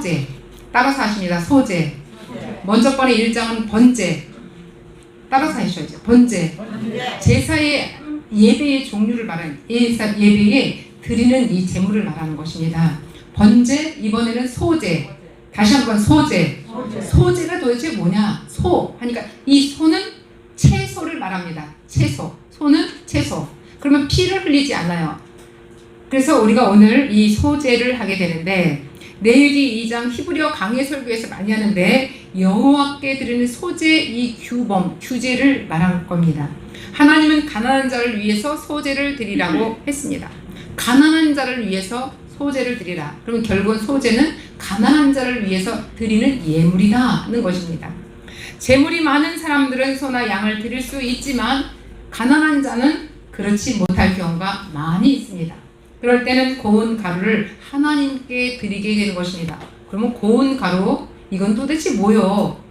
소제. 따라서 하십니다. 소제. 먼저 번의 1장은 번제. 따라서 하셔야죠. 번제. 제사의 예배의 종류를 말하는, 예배에 드리는 이 제물을 말하는 것입니다. 번제, 이번에는 소제. 다시 한번 소제. 소제가 도대체 뭐냐? 소 하니까 이 소는 채소를 말합니다. 채소. 소는 채소. 그러면 피를 흘리지 않아요. 그래서 우리가 오늘 이 소제를 하게 되는데, 레위기 2장 히브리어 강해 설교에서 많이 하는데, 여호와께 드리는 소제 이 규제를 말할 겁니다. 하나님은 가난한 자를 위해서 소제를 드리라고 했습니다. 가난한 자를 위해서 소제를 드리라. 그러면 결국은 소제는 가난한 자를 위해서 드리는 예물이라는 것입니다. 재물이 많은 사람들은 소나 양을 드릴 수 있지만 가난한 자는 그렇지 못할 경우가 많이 있습니다. 그럴 때는 고운 가루를 하나님께 드리게 되는 것입니다. 그러면 고운 가루, 이건 도대체 뭐요?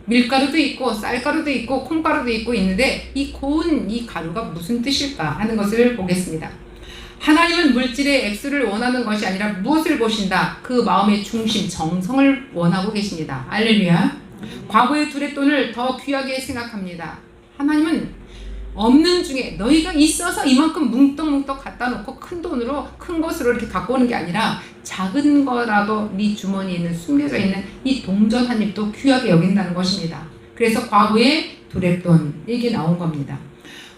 밀가루도 있고 쌀가루도 있고 콩가루도 있고 있는데 이 고운 이 가루가 무슨 뜻일까 하는 것을 보겠습니다. 하나님은 물질의 액수를 원하는 것이 아니라 무엇을 보신다? 그 마음의 중심, 정성을 원하고 계십니다. 할렐루야. 과거의 두레돈을 더 귀하게 생각합니다. 하나님은 없는 중에 너희가 있어서 이만큼 뭉떡뭉떡 갖다 놓고 큰 돈으로 큰 것으로 이렇게 갖고 오는 게 아니라 작은 거라도 네 주머니에 있는 숨겨져 있는 이 동전 한 입도 귀하게 여긴다는 것입니다. 그래서 과거의 두레돈 이게 나온 겁니다.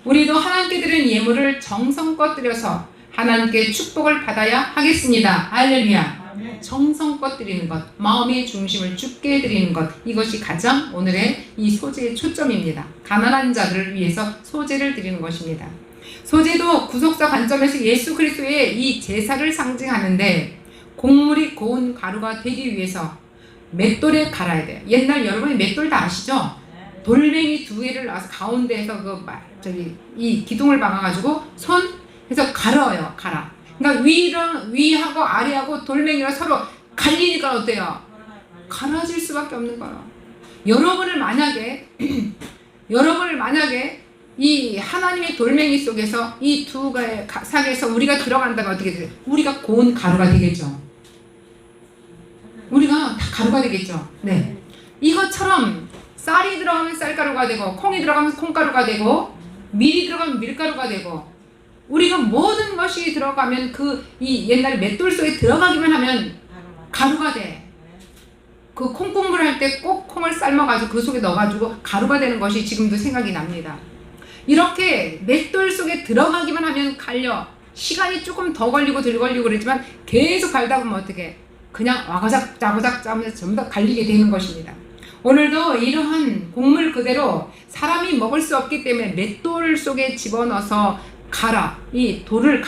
우리도 하나님께 드리는 예물을 정성껏 드려서 하나님께 축복을 받아야 하겠습니다. 할렐루야. 정성껏 드리는 것, 마음의 중심을 주께 드리는 것, 이것이 가장 오늘의 이 소제의 초점입니다. 가난한 자들을 위해서 소제를 드리는 것입니다. 소제도 구속사 관점에서 예수 그리스도의 이 제사를 상징하는데, 곡물이 고운 가루가 되기 위해서 맷돌에 갈아야 돼요. 옛날 여러분이 맷돌 다 아시죠? 돌멩이 두 개를 놔서 가운데에서 이 기둥을 박아가지고 해서 갈아요. 그러니까 위하고 아래하고 돌멩이가 서로 갈리니까 어때요? 갈아질 수밖에 없는 거예요. 여러분을 만약에 이 하나님의 돌멩이 속에서 이 두 가의 사계에서 우리가 들어간다면 어떻게 돼요? 우리가 고운 가루가 되겠죠. 우리가 다 가루가 되겠죠. 네. 이것처럼 쌀이 들어가면 쌀가루가 되고, 콩이 들어가면 콩가루가 되고, 밀이 들어가면 밀가루가 되고, 우리가 모든 것이 들어가면 이 옛날 맷돌 속에 들어가기만 하면 가루가 돼. 그 콩국물 할 때 꼭 콩을 삶아가지고 그 속에 넣어가지고 가루가 되는 것이 지금도 생각이 납니다. 이렇게 맷돌 속에 들어가기만 하면 갈려. 시간이 조금 더 걸리고 덜 걸리고 그러지만 계속 갈다 보면 어떻게 그냥 와가작 짜고작 짜면서 전부 다 갈리게 되는 것입니다. 오늘도 이러한 곡물 그대로 사람이 먹을 수 없기 때문에 맷돌 속에 집어넣어서 이 돌을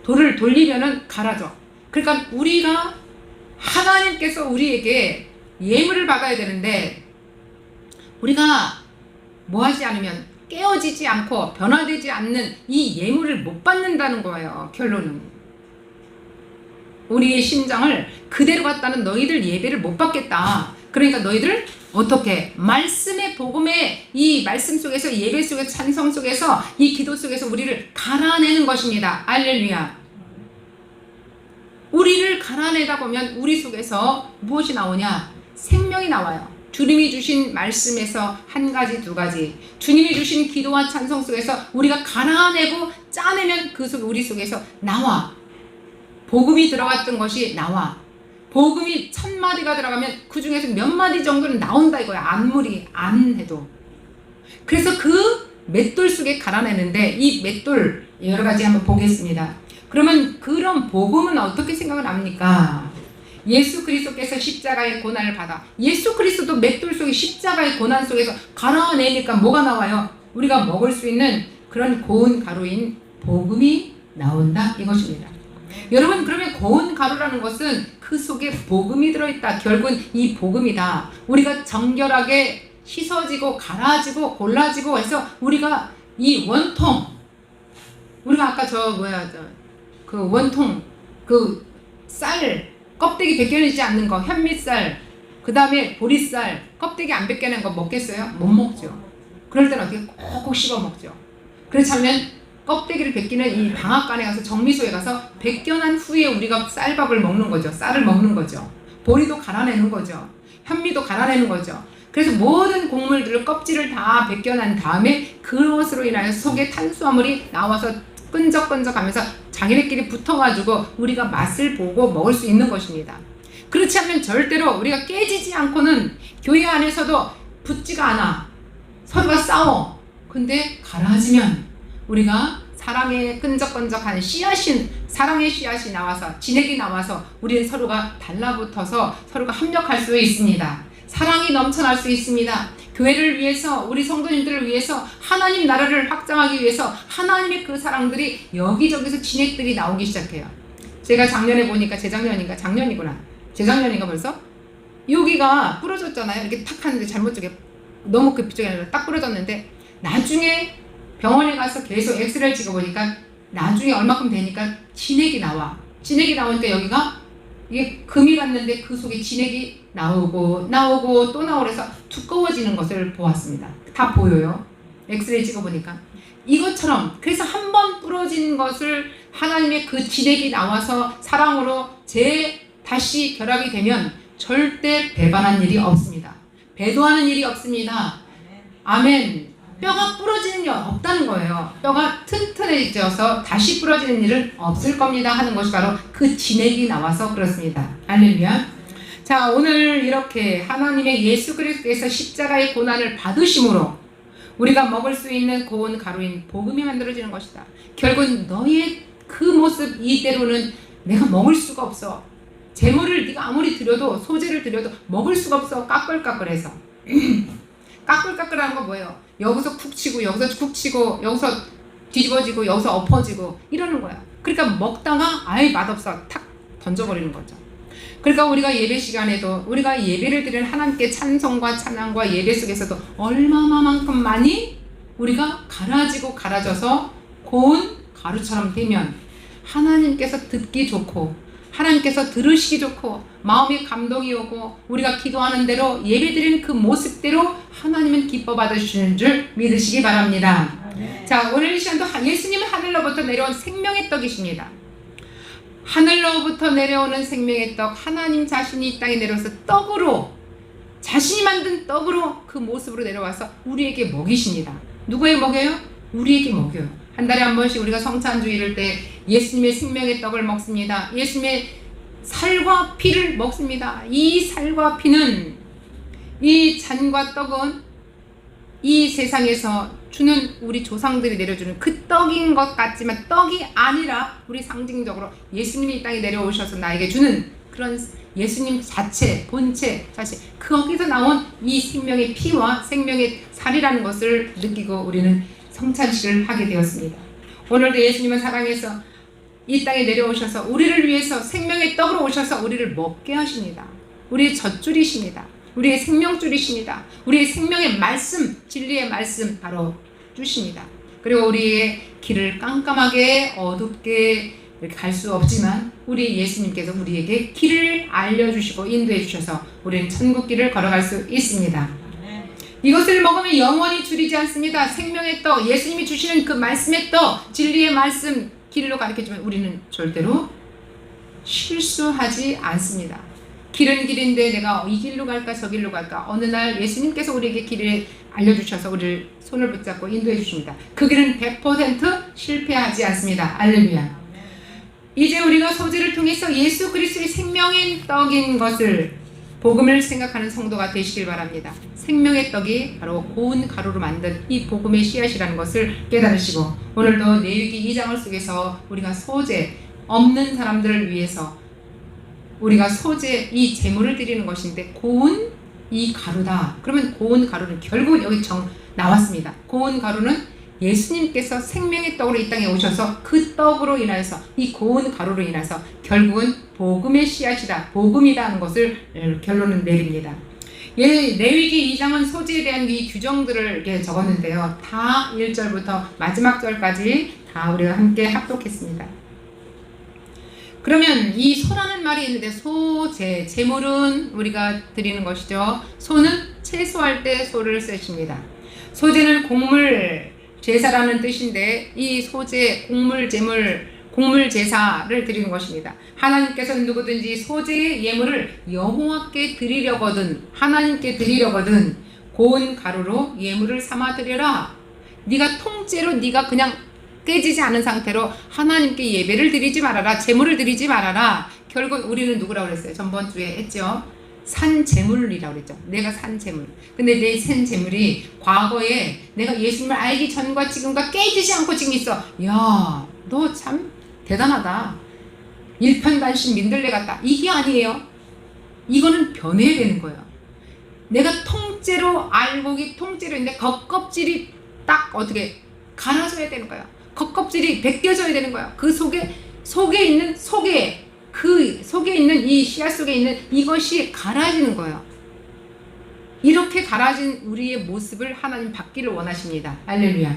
돌을 돌리면은 갈아져. 그러니까 우리가 하나님께서 우리에게 예물을 받아야 되는데, 우리가 뭐 하지 않으면 깨어지지 않고 변화되지 않는 이 예물을 못 받는다는 거예요. 결론은 우리의 심장을 그대로 갖다는 너희들 예배를 못 받겠다. 그러니까 너희들 어떻게 말씀의 복음의 이 말씀 속에서, 예배 속에서, 찬성 속에서, 이 기도 속에서 우리를 갈아내는 것입니다. 할렐루야. 우리를 갈아내다 보면 우리 속에서 무엇이 나오냐? 생명이 나와요. 주님이 주신 말씀에서 한 가지, 두 가지, 주님이 주신 기도와 찬성 속에서 우리가 갈아내고 짜내면 그 속 우리 속에서 나와. 복음이 들어갔던 것이 나와. 복음이 1000마디가 들어가면 그 중에서 몇 마디 정도는 나온다 이거야. 안 해도. 그래서 그 맷돌 속에 갈아내는데, 이 맷돌 여러 가지 한번 보겠습니다. 그러면 그런 복음은 어떻게 생각을 합니까? 예수 그리스도께서 십자가의 고난을 받아, 예수 그리스도도 맷돌 속에 십자가의 고난 속에서 갈아내니까 뭐가 나와요? 우리가 먹을 수 있는 그런 고운 가루인 복음이 나온다 이것입니다. 여러분, 그러면 고운 가루라는 것은 그 속에 복음이 들어있다. 결국은 이 복음이다. 우리가 정결하게 씻어지고 갈아지고 골라지고 해서 우리가 이 원통, 우리가 아까 그 원통, 그 쌀 껍데기 벗겨내지 않는 거, 현미쌀, 그 다음에 보리쌀 껍데기 안 벗겨낸 거 먹겠어요? 못 먹죠. 그럴 때는 어떻게 꼭꼭 씹어 먹죠. 그렇지 않으면 껍데기를 벗기는 이 방앗간에 가서, 정미소에 가서 벗겨난 후에 우리가 쌀밥을 먹는 거죠. 쌀을 먹는 거죠. 보리도 갈아내는 거죠. 현미도 갈아내는 거죠. 그래서 모든 곡물들을 껍질을 다 벗겨난 다음에 그것으로 인하여 속에 탄수화물이 나와서 끈적끈적하면서 자기네끼리 붙어가지고 우리가 맛을 보고 먹을 수 있는 것입니다. 그렇지 않으면 절대로 우리가 깨지지 않고는 교회 안에서도 붙지가 않아. 서로가 싸워. 근데 갈라지면 우리가 사랑의 끈적끈적한 씨앗이, 사랑의 씨앗이 나와서, 진액이 나와서 우리는 서로가 달라붙어서 서로가 합력할 수 있습니다. 사랑이 넘쳐날 수 있습니다. 교회를 위해서, 우리 성도님들을 위해서, 하나님 나라를 확장하기 위해서 하나님의 그 사랑들이 여기저기서 진액들이 나오기 시작해요. 제가 작년에 보니까, 재작년인가 벌써? 여기가 부러졌잖아요. 이렇게 탁 하는데 잘못 쪽에, 너무 그 쪽에 아니라 딱 부러졌는데, 나중에 병원에 가서 계속 엑스레이를 찍어보니까 나중에 얼마큼 되니까 진액이 나와. 진액이 나오니까 여기가 이게 금이 갔는데 그 속에 진액이 나오고 또 나오고 그래서 두꺼워지는 것을 보았습니다. 다 보여요. 엑스레이 찍어보니까. 이것처럼 그래서 한번 부러진 것을 하나님의 그 진액이 나와서 사랑으로 다시 결합이 되면 절대 배반한 일이 없습니다. 배도하는 일이 없습니다. 아멘. 뼈가 부러지는 일 없다는 거예요. 뼈가 튼튼해져서 다시 부러지는 일은 없을 겁니다 하는 것이 바로 그 진액이 나와서 그렇습니다. 할렐루야. 자, 오늘 이렇게 하나님의 예수 그리스도께서 십자가의 고난을 받으심으로 우리가 먹을 수 있는 고운 가루인 복음이 만들어지는 것이다. 결국 너의 그 모습 이대로는 내가 먹을 수가 없어. 재물을 네가 아무리 드려도, 소재를 드려도 먹을 수가 없어. 까끌까끌해서. 까끌까끌한 건 뭐예요? 여기서 쿡 치고 여기서 쿡 치고 여기서 뒤집어지고 여기서 엎어지고 이러는 거야. 그러니까 먹다가 아예 맛없어 탁 던져버리는 거죠. 그러니까 우리가 예배 시간에도 우리가 예배를 드리는 하나님께 찬송과 찬양과 예배 속에서도 얼마만큼 많이 우리가 갈아져서 고운 가루처럼 되면 하나님께서 듣기 좋고 하나님께서 들으시기 좋고 마음에 감동이 오고 우리가 기도하는 대로 예배드리는 그 모습대로 하나님은 기뻐 받으시는 줄 믿으시기 바랍니다. 자, 오늘 이 시간도 예수님은 하늘로부터 내려온 생명의 떡이십니다. 하늘로부터 내려오는 생명의 떡, 하나님 자신이 이 땅에 내려와서 떡으로, 자신이 만든 떡으로 그 모습으로 내려와서 우리에게 먹이십니다. 누구에게 먹여요? 우리에게 먹여요. 한 달에 한 번씩 우리가 성찬주 이럴 때 예수님의 생명의 떡을 먹습니다. 예수님의 살과 피를 먹습니다. 이 살과 피는, 이 잔과 떡은 이 세상에서 주는 우리 조상들이 내려주는 그 떡인 것 같지만 떡이 아니라 우리 상징적으로 예수님이 이 땅에 내려오셔서 나에게 주는 그런 예수님 자체, 본체 자체, 거기서 나온 이 생명의 피와 생명의 살이라는 것을 느끼고 우리는 성찬식을 하게 되었습니다. 오늘도 예수님은 사랑해서 이 땅에 내려오셔서 우리를 위해서 생명의 떡으로 오셔서 우리를 먹게 하십니다. 우리의 젖줄이십니다. 우리의 생명줄이십니다. 우리의 생명의 말씀, 진리의 말씀 바로 주십니다. 그리고 우리의 길을 깜깜하게 어둡게 이렇게 갈 수 없지만 우리 예수님께서 우리에게 길을 알려주시고 인도해 주셔서 우리는 천국 길을 걸어갈 수 있습니다. 이것을 먹으면 영원히 줄이지 않습니다. 생명의 떡, 예수님이 주시는 그 말씀의 떡, 진리의 말씀, 길로 가르쳐주면 우리는 절대로 실수하지 않습니다. 길은 길인데 내가 이 길로 갈까 저 길로 갈까, 어느 날 예수님께서 우리에게 길을 알려주셔서 우리를 손을 붙잡고 인도해 주십니다. 그 길은 100% 실패하지 않습니다. 할렐루야. 이제 우리가 소재를 통해서 예수 그리스도의 생명의 떡인 것을, 복음을 생각하는 성도가 되시길 바랍니다. 생명의 떡이 바로 고운 가루로 만든 이 복음의 씨앗이라는 것을 깨달으시고, 오늘도 레위기 2장을 속에서 우리가 소재 없는 사람들을 위해서 우리가 소재, 이 제물을 드리는 것인데 고운 이 가루다. 그러면 고운 가루는 결국 여기 나왔습니다. 고운 가루는 예수님께서 생명의 떡으로 이 땅에 오셔서 그 떡으로 인하여서, 이 고운 가루로 인해서 결국은 복음의 씨앗이다, 복음이다 하는 것을 결론을 내립니다. 레위기 2장은 소재에 대한 이 규정들을 이렇게 적었는데요. 다 1절부터 마지막 절까지 다 우리가 함께 합독했습니다. 그러면 이 소라는 말이 있는데, 소재, 제물은 우리가 드리는 것이죠. 소는 채소할 때 소를 쓰십니다. 소재는 곡물, 제사라는 뜻인데, 이 소재, 곡물, 제물, 곡물 제사를 드리는 것입니다. 하나님께서는 누구든지 소재의 예물을 여호와께 드리려거든, 하나님께 드리려거든 고운 가루로 예물을 삼아 드려라. 네가 통째로 네가 그냥 깨지지 않은 상태로 하나님께 예배를 드리지 말아라. 제물을 드리지 말아라. 결국 우리는 누구라고 그랬어요? 전번 주에 했죠. 산 제물이라고 그랬죠. 내가 산 제물. 근데 내 산 제물이 과거에 내가 예수님을 알기 전과 지금과 깨지지 않고 지금 있어. 야, 너 참 대단하다. 일편단심 민들레 같다. 이게 아니에요. 이거는 변해야 되는 거예요. 내가 통째로 알고기 통째로 있는데 겉껍질이 딱 어떻게 갈아져야 되는 거야. 겉껍질이 벗겨져야 되는 거야. 그 속에 있는 이 씨앗 속에 있는 이것이 갈아지는 거예요. 이렇게 갈아진 우리의 모습을 하나님 받기를 원하십니다. 할렐루야.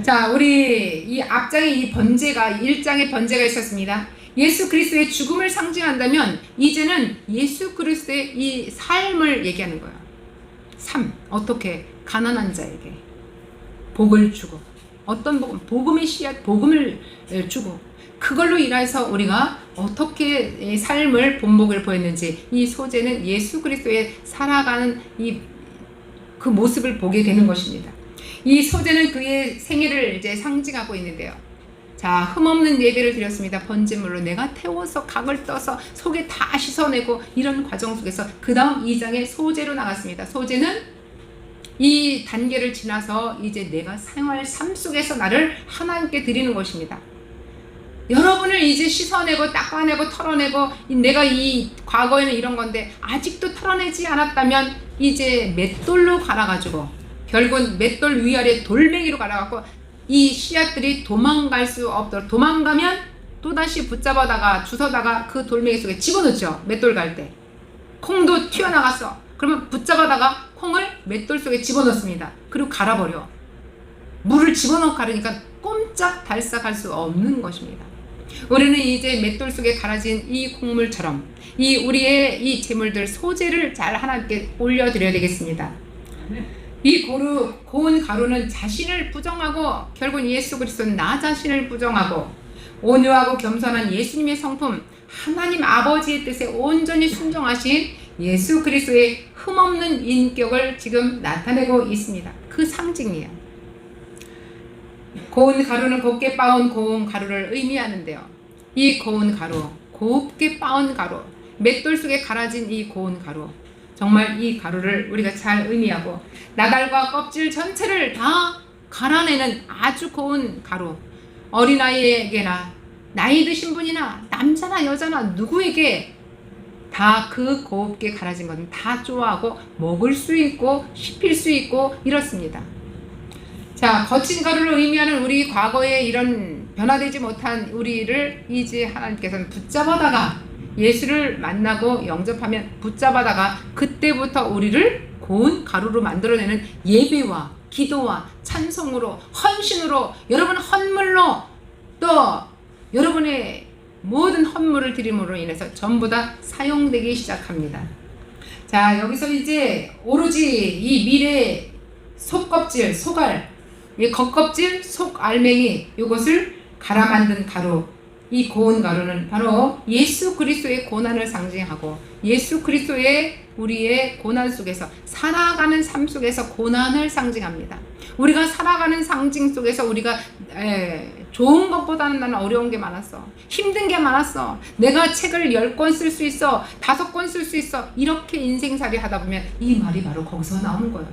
자, 우리 이 앞장에 이 번제가 1장에 번제가 있었습니다. 예수 그리스도의 죽음을 상징한다면 이제는 예수 그리스도의 이 삶을 얘기하는 거예요. 삶. 어떻게 가난한 자에게 복을 주고, 어떤 복음, 복음의 씨앗, 복음을 주고, 그걸로 인해서 우리가 어떻게 삶을 본복을 보였는지, 이 소재는 예수 그리스도의 살아가는 그 모습을 보게 되는 것입니다. 이 소재는 그의 생애를 이제 상징하고 있는데요. 자, 흠없는 예배를 드렸습니다. 번제물로 내가 태워서 각을 떠서 속에 다 씻어내고, 이런 과정 속에서 그 다음 2장의 소재로 나갔습니다. 소재는 이 단계를 지나서 이제 내가 생활 삶 속에서 나를 하나님께 드리는 것입니다. 여러분을 이제 씻어내고 닦아내고 털어내고, 내가 이 과거에는 이런 건데 아직도 털어내지 않았다면 이제 맷돌로 갈아가지고, 결국은 맷돌 위아래 돌멩이로 갈아갖고 이 씨앗들이 도망갈 수 없도록, 도망가면 또다시 붙잡아다가 주워다가 그 돌멩이 속에 집어넣죠. 맷돌 갈 때 콩도 튀어나갔어. 그러면 붙잡아다가 콩을 맷돌 속에 집어넣습니다. 그리고 갈아버려. 물을 집어넣고 가르니까 꼼짝달싹할 수 없는 것입니다. 우리는 이제 맷돌 속에 갈아진 이 콩물처럼 이 우리의 이 재물들, 소재를 잘 하나님께 올려드려야 되겠습니다. 이 고운 가루는 자신을 부정하고, 결국 예수 그리스도는 나 자신을 부정하고, 온유하고 겸손한 예수님의 성품, 하나님 아버지의 뜻에 온전히 순종하신 예수 그리스도의 흠없는 인격을 지금 나타내고 있습니다. 그 상징이에요. 고운 가루는 곱게 빻은 고운 가루를 의미하는데요. 이 고운 가루, 곱게 빻은 가루, 맷돌 속에 갈아진 이 고운 가루, 정말 이 가루를 우리가 잘 의미하고, 나달과 껍질 전체를 다 갈아내는 아주 고운 가루, 어린아이에게나 나이 드신 분이나 남자나 여자나 누구에게 다 그 곱게 갈아진 것은 다 좋아하고 먹을 수 있고 씹힐 수 있고 이렇습니다. 자, 거친 가루를 의미하는 우리 과거의 이런 변화되지 못한 우리를 이제 하나님께서는 붙잡아다가, 예수를 만나고 영접하면 붙잡아다가 그때부터 우리를 고운 가루로 만들어내는 예배와 기도와 찬송으로, 헌신으로, 여러분 헌물로, 또 여러분의 모든 헌물을 드림으로 인해서 전부 다 사용되기 시작합니다. 자, 여기서 이제 오로지 이 밀의 속껍질, 속알, 이 겉껍질, 속알맹이, 이것을 갈아 만든 가루, 이 고운 가루는 바로 예수 그리스도의 고난을 상징하고, 예수 그리스도의 우리의 고난 속에서, 살아가는 삶 속에서 고난을 상징합니다. 우리가 살아가는 상징 속에서 우리가 좋은 것보다는 나는 어려운 게 많았어, 힘든 게 많았어, 내가 책을 10권 쓸 수 있어, 5권 쓸 수 있어, 이렇게 인생살이 하다 보면 이 말이 바로 거기서 나오는 거예요.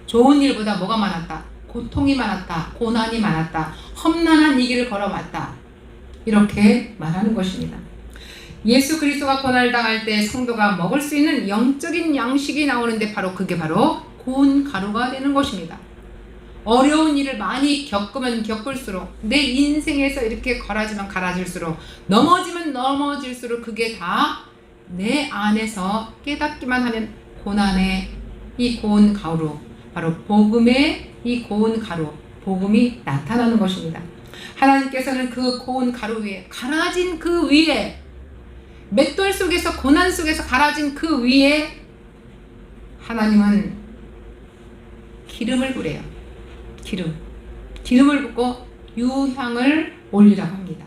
좋은 일보다 뭐가 많았다? 고통이 많았다, 고난이 많았다, 험난한 이 길을 걸어왔다, 이렇게 말하는 것입니다. 예수 그리스도가 고난을 당할 때 성도가 먹을 수 있는 영적인 양식이 나오는데 그게 바로 고운 가루가 되는 것입니다. 어려운 일을 많이 겪으면 겪을수록, 내 인생에서 이렇게 갈아질수록, 넘어지면 넘어질수록 그게 다 내 안에서 깨닫기만 하면 고난의 이 고운 가루, 바로 복음의 이 고운 가루, 복음이 나타나는 것입니다. 하나님께서는 그 고운 가루 위에, 갈아진 그 위에, 맷돌 속에서, 고난 속에서 갈아진 그 위에 하나님은 기름을 부래요. 기름을 붓고 유향을 올리라고 합니다.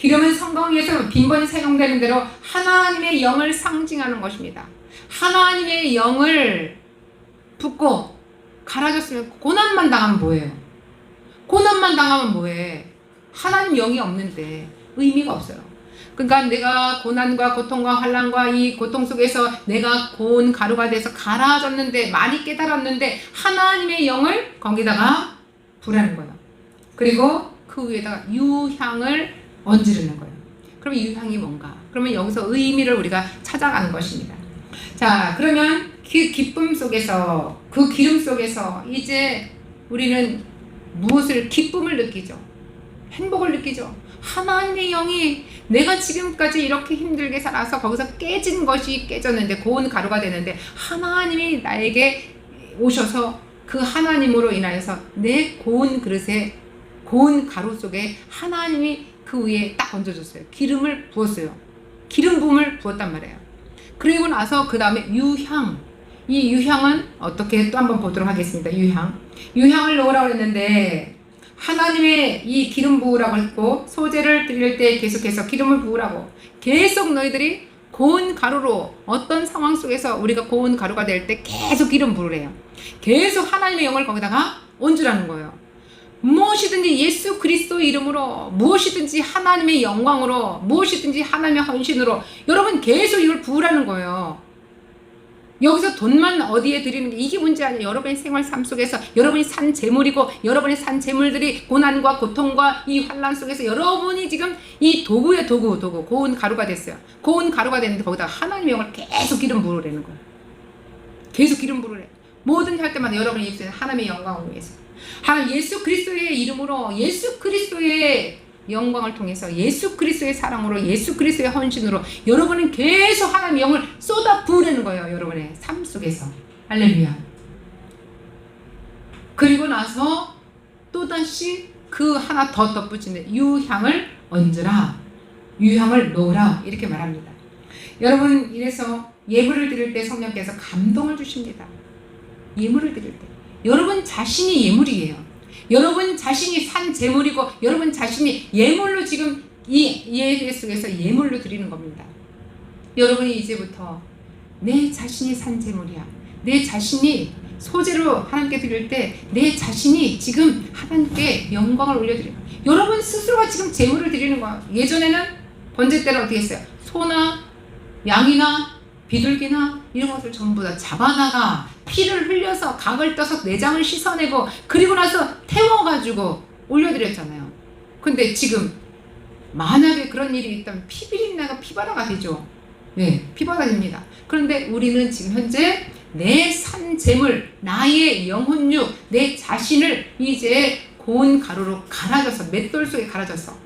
기름은 성경에서 빈번히 사용되는 대로 하나님의 영을 상징하는 것입니다. 하나님의 영을 붓고 갈아줬으면 고난만 당하면 뭐예요? 고난만 당하면 뭐해? 하나님 영이 없는데 의미가 없어요. 그러니까 내가 고난과 고통과 환난과 이 고통 속에서 내가 고운 가루가 돼서 갈아졌는데, 많이 깨달았는데 하나님의 영을 거기다가 부라는 거예요. 그리고 그 위에다가 유향을 얹으려는 거예요. 그럼 유향이 뭔가? 그러면 여기서 의미를 우리가 찾아가는 것입니다. 자, 그러면 기쁨 속에서, 그 기름 속에서 이제 우리는 무엇을, 기쁨을 느끼죠. 행복을 느끼죠. 하나님의 영이, 내가 지금까지 이렇게 힘들게 살아서 거기서 깨진 것이 깨졌는데, 고운 가루가 되는데 하나님이 나에게 오셔서 그 하나님으로 인하여서 내 고운 그릇에, 고운 가루 속에 하나님이 그 위에 딱 얹어줬어요. 기름을 부었어요. 기름 부음을 부었단 말이에요. 그리고 나서 그 다음에 유향. 이 유향은 어떻게 또 한번 보도록 하겠습니다. 유향을 넣으라고 했는데 하나님의 이 기름 부으라고 했고, 소제를 드릴 때 계속해서 기름을 부으라고, 계속 너희들이 고운 가루로, 어떤 상황 속에서 우리가 고운 가루가 될 때 계속 기름 부으래요. 계속 하나님의 영을 거기다가 얹으라는 거예요. 무엇이든지 예수 그리스도 이름으로, 무엇이든지 하나님의 영광으로, 무엇이든지 하나님의 헌신으로 여러분 계속 이걸 부으라는 거예요. 여기서 돈만 어디에 드리는 게 이게 문제 아니에요. 여러분의 생활 삶 속에서 여러분이 산 재물이고, 여러분의 산 재물들이 고난과 고통과 이 환난 속에서 여러분이 지금 이 도구예요. 도구. 고운 가루가 됐어요. 고운 가루가 됐는데 거기다 하나님의 영을 계속 기름 부으라는 거예요. 계속 기름 부으래. 뭐든지 할 때마다 여러분의 입술에 하나님의 영광을 위해서, 하나님 예수 그리스도의 이름으로, 예수 그리스도의 영광을 통해서, 예수 그리스도의 사랑으로, 예수 그리스도의 헌신으로 여러분은 계속 하나님의 영을 쏟아 부으라는 거예요. 여러분의 삶 속에서. 할렐루야. 그리고 나서 또다시 그 하나 더 덧붙이는 유향을 얹으라, 유향을 놓으라, 이렇게 말합니다. 여러분, 이래서 예물을 드릴 때 성령께서 감동을 주십니다. 예물을 드릴 때 여러분 자신이 예물이에요. 여러분 자신이 산 재물이고, 여러분 자신이 예물로 지금 이 예배 속에서 예물로 드리는 겁니다. 여러분이 이제부터 내 자신이 산 재물이야. 내 자신이 소재로 하나님께 드릴 때 내 자신이 지금 하나님께 영광을 올려드리는 거야. 여러분 스스로가 지금 재물을 드리는 거야. 예전에는 번제 때는 어떻게 했어요? 소나 양이나 비둘기나 이런 것들 전부 다 잡아다가 피를 흘려서 각을 떠서 내장을 씻어내고, 그리고 나서 태워가지고 올려드렸잖아요. 근데 지금 만약에 그런 일이 있다면 피비린내가 피바다가 되죠. 네, 피바다입니다. 그런데 우리는 지금 현재 내 산 재물, 나의 영혼육, 내 자신을 이제 고운 가루로 갈아져서, 맷돌 속에 갈아져서,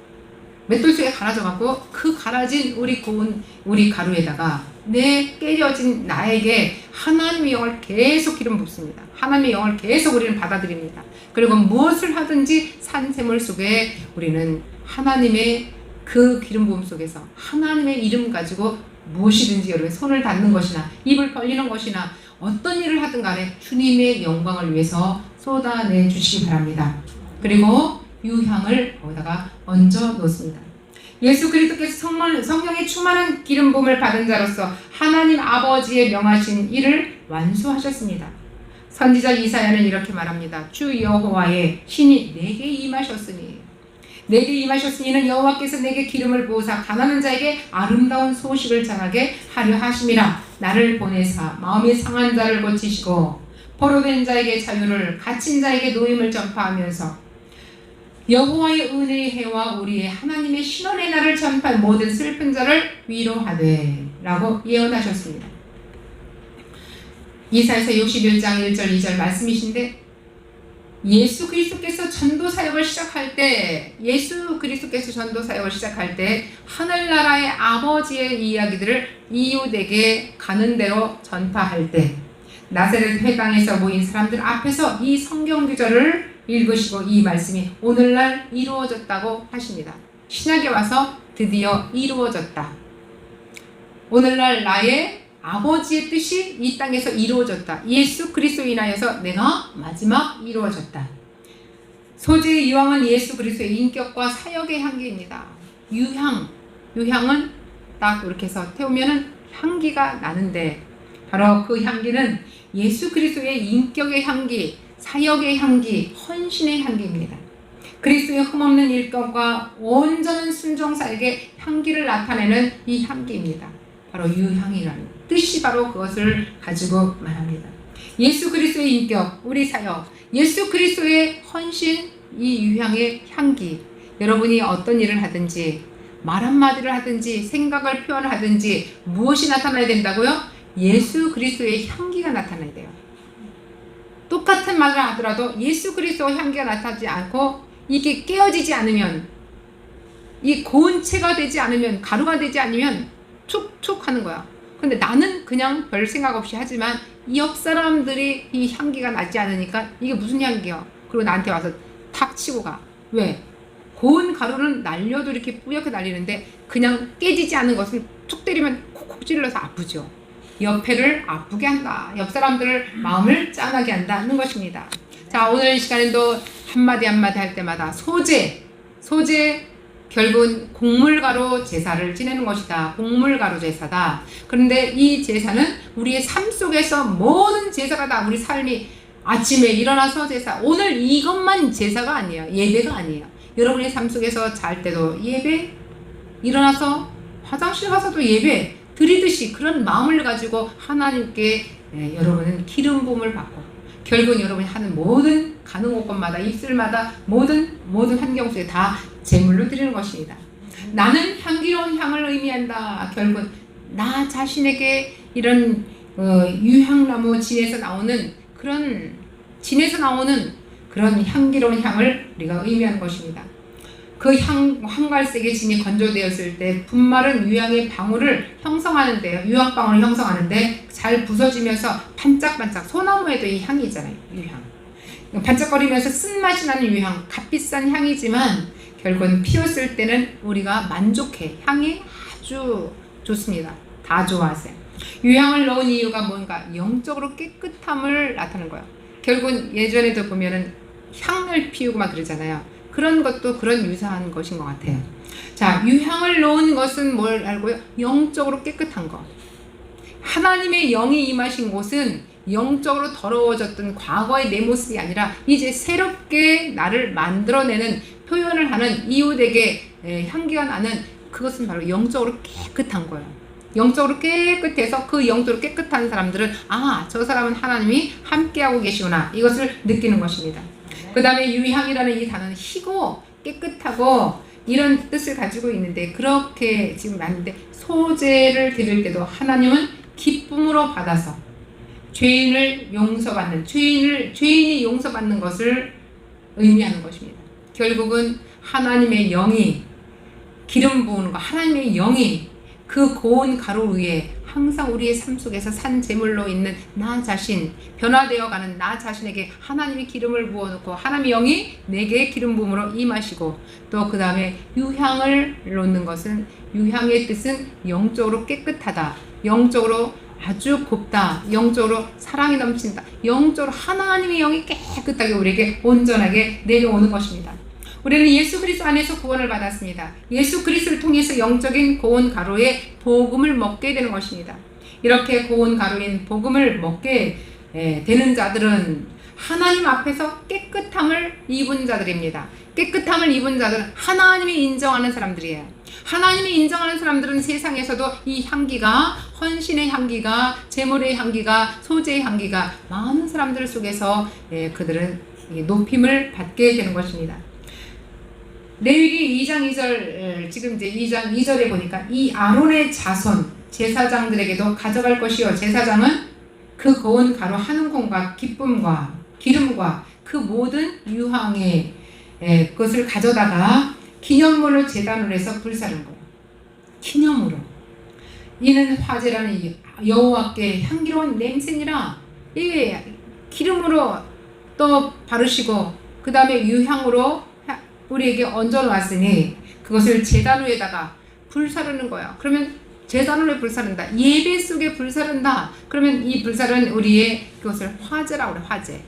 맷돌 속에 갈아져갖고 그 갈아진 우리 고운 우리 가루에다가 내 깨져진 나에게 하나님의 영을 계속 기름 붓습니다. 하나님의 영을 계속 우리는 받아들입니다. 그리고 무엇을 하든지 산샘물 속에 우리는 하나님의 그 기름 부음 속에서 하나님의 이름 가지고 무엇이든지 여러분 손을 닿는 것이나 입을 벌리는 것이나 어떤 일을 하든 간에 주님의 영광을 위해서 쏟아내 주시기 바랍니다. 그리고 유향을 거기다가 얹어 놓습니다. 예수 그리스도께서 성령의 충만한 기름 부음을 받은 자로서 하나님 아버지의 명하신 일을 완수하셨습니다. 선지자 이사야는 이렇게 말합니다. 주 여호와의 신이 내게 임하셨으니, 내게 임하셨으니는 여호와께서 내게 기름을 부으사 가난한 자에게 아름다운 소식을 전하게 하려 하심이라. 나를 보내사 마음이 상한 자를 고치시고 포로된 자에게 자유를, 갇힌 자에게 노임을 전파하면서 여호와의 은혜의 해와 우리의 하나님의 신원의 날을 전파한 모든 슬픈 자를 위로하되 라고 예언하셨습니다. 이사야서 61장 1절 2절 말씀이신데, 예수 그리스도께서 전도 사역을 시작할 때, 하늘나라의 아버지의 이야기들을 이웃에게 가는 대로 전파할 때, 나사렛 회당에서 모인 사람들 앞에서 이 성경 구절을 읽으시고 이 말씀이 오늘날 이루어졌다고 하십니다. 신약에 와서 드디어 이루어졌다. 오늘날 나의 아버지의 뜻이 이 땅에서 이루어졌다. 예수 그리스도로 인하여서 내가 마지막 이루어졌다. 소재의 이왕은 예수 그리스도의 인격과 사역의 향기입니다. 유향은 딱 이렇게 해서 태우면은 향기가 나는데, 바로 그 향기는 예수 그리스도의 인격의 향기, 사역의 향기, 헌신의 향기입니다. 그리스도의 흠없는 일격과 온전한 순종 사역의 향기를 나타내는 이 향기입니다. 바로 유향이라는 뜻이 바로 그것을 가지고 말합니다. 예수 그리스도의 인격, 우리 사역, 예수 그리스도의 헌신, 이 유향의 향기. 여러분이 어떤 일을 하든지, 말 한마디를 하든지, 생각을 표현하든지 무엇이 나타나야 된다고요? 예수 그리스도의 향기가 나타나야 돼요. 똑같은 말을 하더라도 예수 그리스도의 향기가 나타나지 않고 이게 깨어지지 않으면, 이 고운체가 되지 않으면, 가루가 되지 않으면 툭툭 하는 거야. 근데 나는 그냥 별 생각 없이 하지만 이 옆 사람들이 이 향기가 나지 않으니까 이게 무슨 향기야? 그리고 나한테 와서 탁 치고 가. 왜? 고운 가루는 날려도 이렇게 뿌옇게 날리는데 그냥 깨지지 않은 것을 툭 때리면 콕콕 찔러서 아프죠. 옆에를 아프게 한다. 옆 사람들을 마음을 짠하게 한다는 것입니다. 자, 오늘 이 시간에도 한마디 한마디 할 때마다 소재, 결국은 곡물가루 제사를 지내는 것이다. 곡물가루 제사다. 그런데 이 제사는 우리의 삶 속에서 모든 제사가 다, 우리 삶이 아침에 일어나서 제사, 오늘 이것만 제사가 아니에요. 예배가 아니에요. 여러분의 삶 속에서 잘 때도 예배, 일어나서 화장실 가서도 예배 드리듯이 그런 마음을 가지고 하나님께 여러분은 기름 부음을 받고, 결국은 여러분이 하는 모든 가는 곳곳마다, 입술마다, 모든 환경 속에 다 제물로 드리는 것입니다. 나는 향기로운 향을 의미한다. 결국은 나 자신에게 이런 유향나무 진에서 나오는 그런 향기로운 향을 우리가 의미하는 것입니다. 그 황갈색의 진이 건조되었을 때 분말은 유향의 방울을 형성하는데요. 유황방울을 형성하는데 잘 부서지면서 반짝반짝, 소나무에도 이 향이 있잖아요. 유향. 반짝거리면서 쓴맛이 나는 유향, 값비싼 향이지만 결국은 피웠을 때는 우리가 만족해. 향이 아주 좋습니다. 다 좋아하세요. 유향을 넣은 이유가 뭔가? 영적으로 깨끗함을 나타내는 거예요. 결국은 예전에도 보면은 향을 피우고 막 그러잖아요. 그런 것도 그런 유사한 것인 것 같아요. 자, 유향을 넣은 것은 뭘 알고요? 영적으로 깨끗한 것. 하나님의 영이 임하신 곳은 영적으로 더러워졌던 과거의 내 모습이 아니라 이제 새롭게 나를 만들어내는, 표현을 하는, 이웃에게 향기가 나는, 그것은 바로 영적으로 깨끗한 거예요. 영적으로 깨끗해서 그 영적으로 깨끗한 사람들은 저 사람은 하나님이 함께하고 계시구나, 이것을 느끼는 것입니다. 그 다음에 유향이라는 이 단어는 희고 깨끗하고 이런 뜻을 가지고 있는데, 그렇게 지금 맞는데, 소재를 드릴 때도 하나님은 기쁨으로 받아서 죄인이 용서받는 것을 의미하는 것입니다. 결국은 하나님의 영이, 기름 부은 거, 하나님의 영이 그 고운 가루 위에 항상 우리의 삶 속에서 산 제물로 있는 나 자신, 변화되어 가는 나 자신에게 하나님이 기름을 부어놓고 하나님의 영이 내게 기름 부음으로 임하시고, 또 그 다음에 유향을 놓는 것은, 유향의 뜻은 영적으로 깨끗하다, 영적으로 아주 곱다, 영적으로 사랑이 넘친다, 영적으로 하나님의 영이 깨끗하게 우리에게 온전하게 내려오는 것입니다. 우리는 예수 그리스도 안에서 구원을 받았습니다. 예수 그리스도를 통해서 영적인 고운 가루의 복음을 먹게 되는 것입니다. 이렇게 고운 가루인 복음을 먹게 되는 자들은 하나님 앞에서 깨끗함을 입은 자들입니다. 깨끗함을 입은 자들은 하나님이 인정하는 사람들이에요. 하나님이 인정하는 사람들은 세상에서도 이 향기가, 헌신의 향기가, 제물의 향기가, 소재의 향기가 많은 사람들 속에서 그들은 높임을 받게 되는 것입니다. 레위기 2장 2절, 지금 이제 2장 2절에 보니까 이 아론의 자손 제사장들에게도 가져갈 것이요, 제사장은 그 고운 가루 한 움큼과 기쁨과 기름과 그 모든 유향의 것을 가져다가 기념물로 제단을 해서 불사른 거예요. 기념으로. 이는 화제라는 여호와께 향기로운 냄새니라. 이게 기름으로 또 바르시고 그 다음에 유향으로 우리에게 얹어놨으니 그것을 제단 위에다가 불사르는 거야. 그러면 제단을 왜 불사른다? 예배 속에 불사른다. 그러면 이 불사른 우리의 그것을 화제라고 그래. 화제.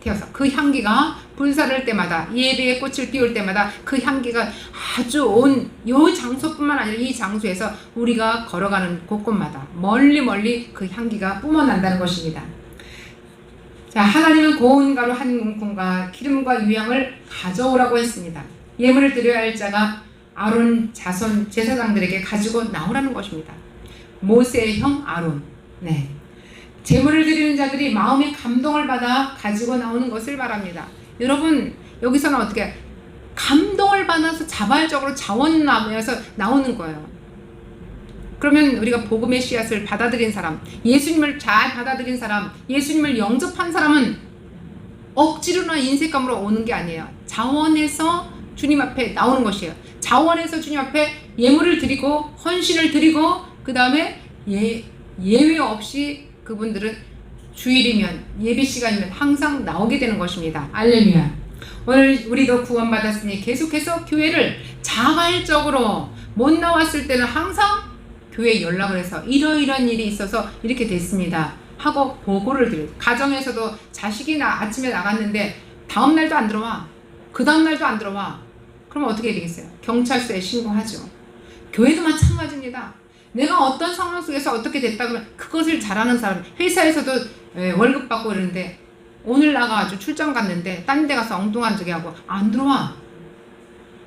태워서 그 향기가 불사를 때마다 예배의 꽃을 피울 때마다 그 향기가 아주 온 이 장소뿐만 아니라 이 장소에서 우리가 걸어가는 곳곳마다 멀리 멀리 그 향기가 뿜어난다는 것입니다. 자, 하나님은 고운 가루 한 움큼과 기름과 유향을 가져오라고 했습니다. 예물을 드려야 할 자가 아론 자손 제사장들에게 가지고 나오라는 것입니다. 모세의 형 아론. 네. 제물을 드리는 자들이 마음의 감동을 받아 가지고 나오는 것을 말합니다. 여러분, 여기서는 어떻게 감동을 받아서 자발적으로 자원하면서 나오는 거예요. 그러면 우리가 복음의 씨앗을 받아들인 사람, 예수님을 잘 받아들인 사람, 예수님을 영접한 사람은 억지로나 인색감으로 오는 게 아니에요. 자원해서 주님 앞에 나오는 것이에요. 자원해서 주님 앞에 예물을 드리고 헌신을 드리고 그 다음에 예외 없이 그분들은 주일이면 예배 시간이면 항상 나오게 되는 것입니다. 할렐루야. 오늘 우리도 구원받았으니 계속해서 교회를 자발적으로 못 나왔을 때는 항상 교회에 연락을 해서 이러이러한 일이 있어서 이렇게 됐습니다 하고 보고를 드려요. 가정에서도 자식이 아침에 나갔는데 다음날도 안 들어와, 그 다음날도 안 들어와. 그러면 어떻게 되겠어요? 경찰서에 신고하죠. 교회도 마찬가지입니다. 내가 어떤 상황 속에서 어떻게 됐다 그러면 그것을 잘하는 사람, 회사에서도 월급 받고 이러는데 오늘 나가가지고 출장 갔는데 딴 데 가서 엉뚱한 저기 하고 안 들어와.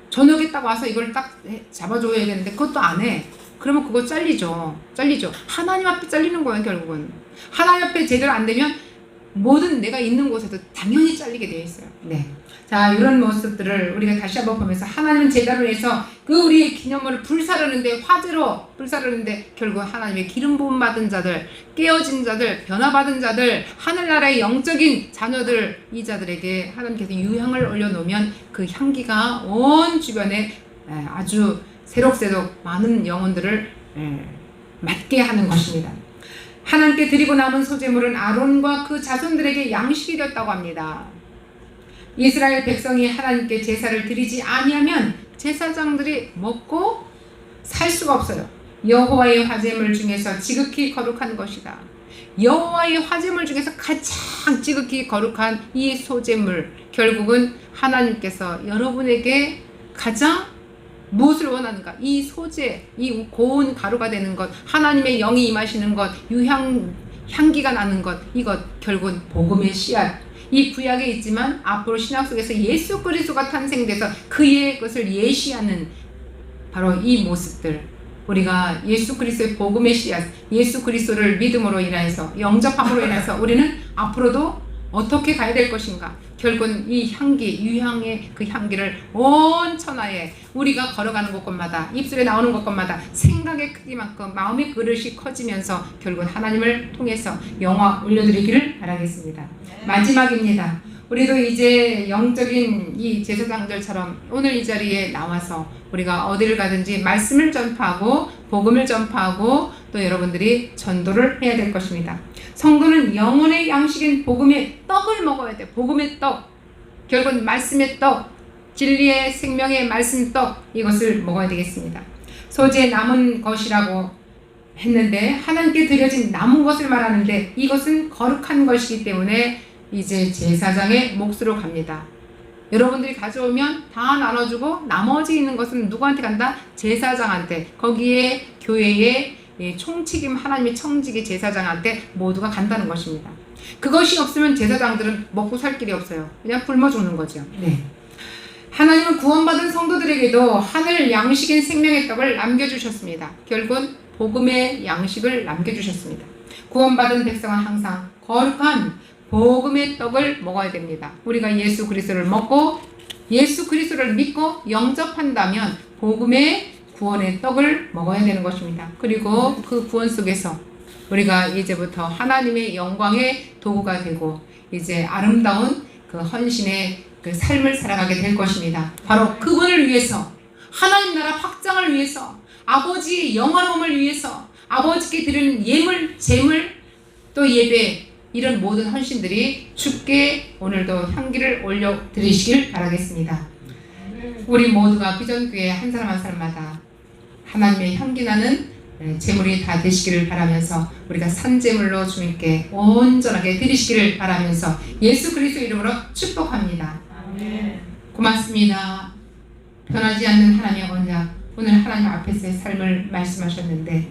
저녁에 딱 와서 이걸 딱 잡아줘야 되는데 그것도 안 해. 그러면 그거 잘리죠. 하나님 앞에 잘리는 거예요. 결국은 하나님 앞에 제대로 안 되면 모든 내가 있는 곳에도 당연히 잘리게 되어 있어요. 네. 자, 이런 모습들을 우리가 다시 한번 보면서 하나님은 제단을 해서 그 우리의 기념물을 불사르는데, 화재로 불사르는데 결국 하나님의 기름 부음 받은 자들, 깨어진 자들, 변화받은 자들, 하늘나라의 영적인 자녀들, 이 자들에게 하나님께서 유향을 올려놓으면 그 향기가 온 주변에 아주 새록새록 많은 영혼들을 맡게 하는 것입니다. 하나님께 드리고 남은 소제물은 아론과 그 자손들에게 양식이 되었다고 합니다. 이스라엘 백성이 하나님께 제사를 드리지 아니하면 제사장들이 먹고 살 수가 없어요. 여호와의 화제물 중에서 지극히 거룩한 것이다. 여호와의 화제물 중에서 가장 지극히 거룩한 이 소제물, 결국은 하나님께서 여러분에게 가장 무엇을 원하는가? 이 소재, 이 고운 가루가 되는 것, 하나님의 영이 임하시는 것, 향기가 나는 것, 이것 결국은 복음의 씨앗. 이 구약에 있지만 앞으로 신약 속에서 예수 그리스도가 탄생돼서 그의 것을 예시하는 바로 이 모습들, 우리가 예수 그리스도의 복음의 씨앗, 예수 그리스도를 믿음으로 인해서, 영접함으로 인해서 우리는 앞으로도 어떻게 가야 될 것인가? 결국은 이 향기, 유향의 그 향기를 온 천하에 우리가 걸어가는 곳곳마다, 입술에 나오는 곳곳마다 생각의 크기만큼 마음의 그릇이 커지면서 결국은 하나님을 통해서 영화 올려드리기를 바라겠습니다. 마지막입니다. 우리도 이제 영적인 이 제사장들처럼 오늘 이 자리에 나와서 우리가 어디를 가든지 말씀을 전파하고 복음을 전파하고 또 여러분들이 전도를 해야 될 것입니다. 성도는 영혼의 양식인 복음의 떡을 먹어야 돼. 복음의 떡, 결국은 말씀의 떡, 진리의 생명의 말씀 떡, 이것을 먹어야 되겠습니다. 소재 남은 것이라고 했는데 하나님께 드려진 남은 것을 말하는데 이것은 거룩한 것이기 때문에 이제 제사장의 몫으로 갑니다. 여러분들이 가져오면 다 나눠주고 나머지 있는 것은 누구한테 간다? 제사장한테. 거기에 교회의 총책임 하나님의 청지기 제사장한테 모두가 간다는 것입니다. 그것이 없으면 제사장들은 먹고 살 길이 없어요. 그냥 굶어 죽는 거죠. 네. 하나님은 구원받은 성도들에게도 하늘 양식인 생명의 떡을 남겨주셨습니다. 결국은 복음의 양식을 남겨주셨습니다. 구원받은 백성은 항상 거룩한 복음의 떡을 먹어야 됩니다. 우리가 예수 그리스도를 먹고 예수 그리스도를 믿고 영접한다면 복음의 구원의 떡을 먹어야 되는 것입니다. 그리고 그 구원 속에서 우리가 이제부터 하나님의 영광의 도구가 되고 이제 아름다운 그 헌신의 그 삶을 살아가게 될 것입니다. 바로 그분을 위해서, 하나님 나라 확장을 위해서, 아버지의 영화로움을 위해서, 아버지께 드리는 예물, 제물, 또 예배, 이런 모든 헌신들이 주께 오늘도 향기를 올려드리시길 바라겠습니다. 우리 모두가 비전교회 한 사람 한 사람마다 하나님의 향기 나는 재물이 다 되시기를 바라면서 우리가 산재물로 주님께 온전하게 드리시기를 바라면서 예수 그리스도 이름으로 축복합니다. 고맙습니다. 변하지 않는 하나님의 언약, 오늘 하나님 앞에서의 삶을 말씀하셨는데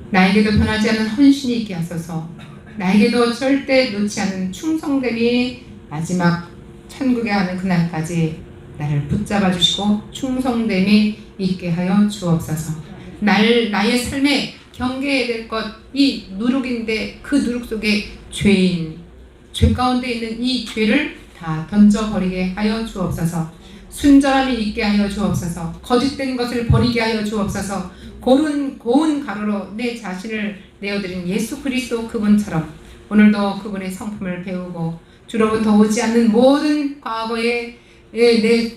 나에게도 변하지 않는 헌신이 있게 하소서. 나에게도 절대 놓지 않는 충성됨이 마지막 천국에 가는 그날까지 나를 붙잡아 주시고 충성됨이 있게 하여 주옵소서. 나의 삶에 경계해야 될 것, 이 누룩인데 그 누룩 속에 죄 가운데 있는 이 죄를 다 던져버리게 하여 주옵소서. 순전함이 있게 하여 주옵소서. 거짓된 것을 버리게 하여 주옵소서. 고운 가루로 내 자신을 내어드린 예수 그리스도 그분처럼 오늘도 그분의 성품을 배우고 주로부터 오지 않는 모든 과거에 내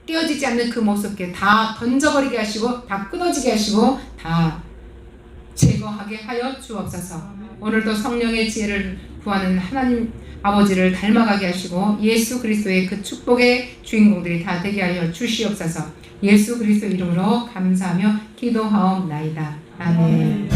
떼어지지 않는 그 모습께 다 던져버리게 하시고 다 끊어지게 하시고 다 제거하게 하여 주옵소서. 오늘도 성령의 지혜를 구하는 하나님 아버지를 닮아가게 하시고 예수 그리스도의 그 축복의 주인공들이 다 되게 하여 주시옵소서. 예수 그리스도 이름으로 감사하며 기도하옵나이다. 아멘.